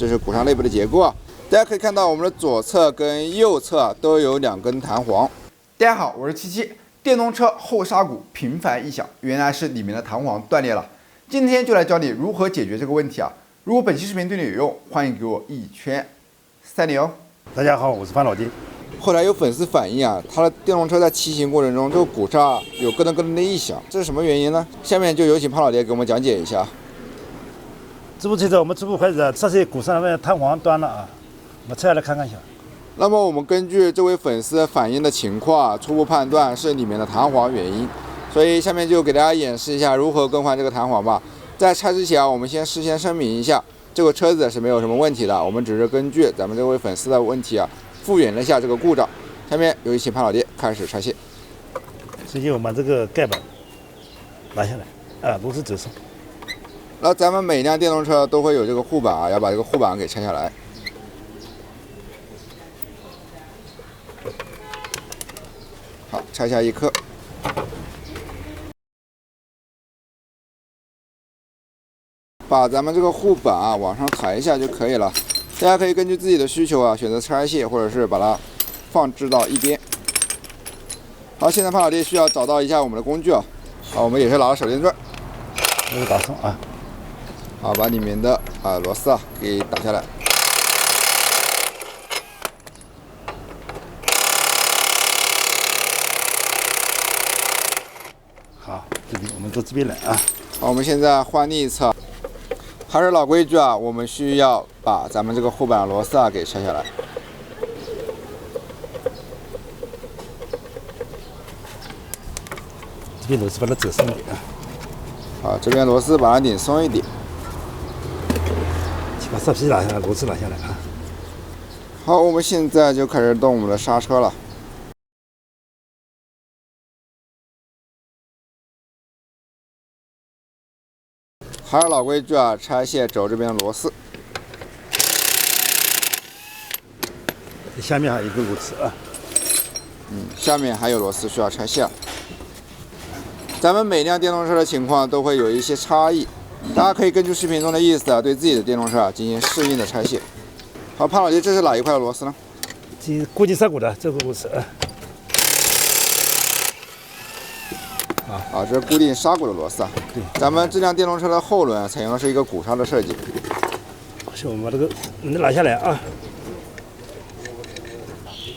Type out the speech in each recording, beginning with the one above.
这是鼓刹内部的结构啊。大家可以看到，我们的左侧跟右侧都有2根弹簧。大家好，我是77。电动车后刹鼓频繁异响，原来是里面的弹簧断裂了。今天就来教你如何解决这个问题啊！如果本期视频对你有用，欢迎给我1圈3连哦。大家好，我是范老弟。后来有粉丝反映啊，他的电动车在骑行过程中，这个鼓刹有咯噔咯噔的异响，这是什么原因呢？下面就有请潘老爹给我们讲解一下。这部车子我们初步开始这些鼓刹的弹簧断了啊，我们拆下来看看一下。那么我们根据这位粉丝反映的情况，初步判断是里面的弹簧原因，所以下面就给大家演示一下如何更换这个弹簧吧。在拆之前，我们先事先声明一下，这个车子是没有什么问题的，我们只是根据咱们这位粉丝的问题啊，复原了一下这个故障。下面有请潘老爹开始拆卸。首先我们把这个盖板拿下来，螺丝走上。那咱们每辆电动车都会有这个护板啊，要把这个护板给拆下来。好，拆下1颗。把咱们这个护板啊往上抬一下就可以了。大家可以根据自己的需求啊，选择拆卸，或者是把它放置到一边。好，现在潘老弟需要找到一下我们的工具啊。好，我们也是拿了手电钻，这个打上啊。好，把里面的螺丝啊给打下来。好，这边我们到这边来啊。好，我们现在换另一侧，还是老规矩啊，我们需要把咱们这个护板螺丝啊给拆下来。这边螺丝把它走松一点啊。好，这边螺丝把它拧松一点。把刹皮拿下来，螺丝拿下来啊。好，我们现在就开始动我们的刹车了。还是老规矩啊，拆卸轴这边的螺丝。下面还有一个螺丝啊。下面还有螺丝需要拆卸。咱们每辆电动车的情况都会有一些差异，大家可以根据视频中的意思啊，对自己的电动车进行适应的拆卸。好，潘老弟，这是哪一块的螺丝呢？这固定刹鼓的这个螺丝啊，这是固定刹鼓的螺丝啊。对，咱们这辆电动车的后轮采用的是一个鼓刹的设计。是我们把这个拿下来啊。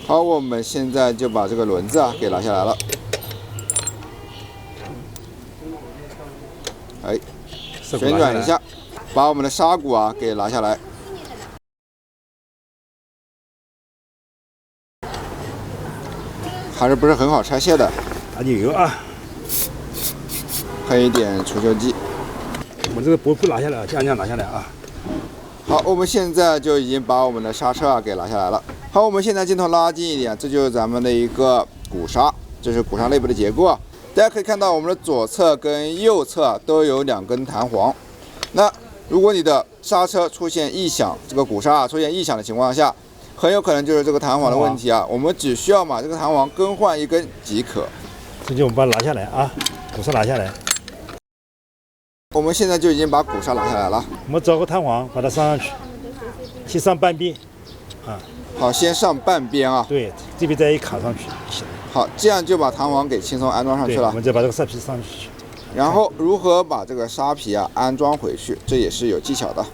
好，我们现在就把这个轮子啊给拿下来了。哎，旋转一下，把我们的刹鼓啊给拿下来。还是不是很好拆卸的，打点油啊。喷一点除锈剂。我这个拨铺拿下来啊，这样拿下来啊。好，我们现在就已经把我们的刹车啊给拿下来了。好，我们现在镜头拉近一点，这就是咱们的一个鼓刹，这是鼓刹内部的结构啊。大家可以看到，我们的左侧跟右侧都有2根弹簧。那如果你的刹车出现异响，这个鼓刹出现异响的情况下，很有可能就是这个弹簧的问题啊。我们只需要把这个弹簧更换1根即可。这就我们把它拿下来啊，鼓刹拿下来。我们现在就已经把鼓刹拿下来了。我们找个弹簧把它上上去，先上半边啊。好，先上半边啊。对，这边再一卡上去。好，这样就把弹簧给轻松安装上去了。我们再把这个刹皮上去。然后如何把这个刹皮啊安装回去，这也是有技巧的。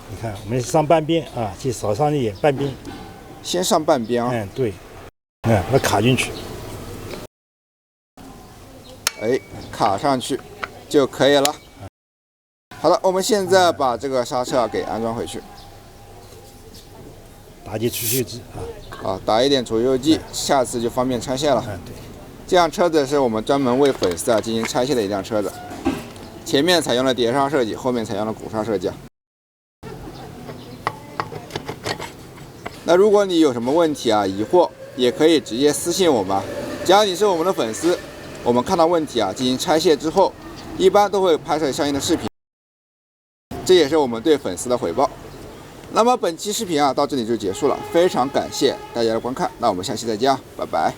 你看，我们上半边啊，就少上一点半边。先上半边啊。对。把它卡进去。哎，卡上去就可以了。好了，我们现在把这个刹车给安装回去。打点除锈剂啊。好，打一点除锈剂，下次就方便拆卸了。对。这辆车子是我们专门为粉丝进行拆卸的一辆车子，前面采用了碟刹设计，后面采用了鼓刹设计。那如果你有什么问题啊、疑惑，也可以直接私信我们。只要你是我们的粉丝，我们看到问题啊进行拆卸之后，一般都会拍摄相应的视频，这也是我们对粉丝的回报。那么本期视频啊到这里就结束了，非常感谢大家的观看，那我们下期再见啊，拜拜。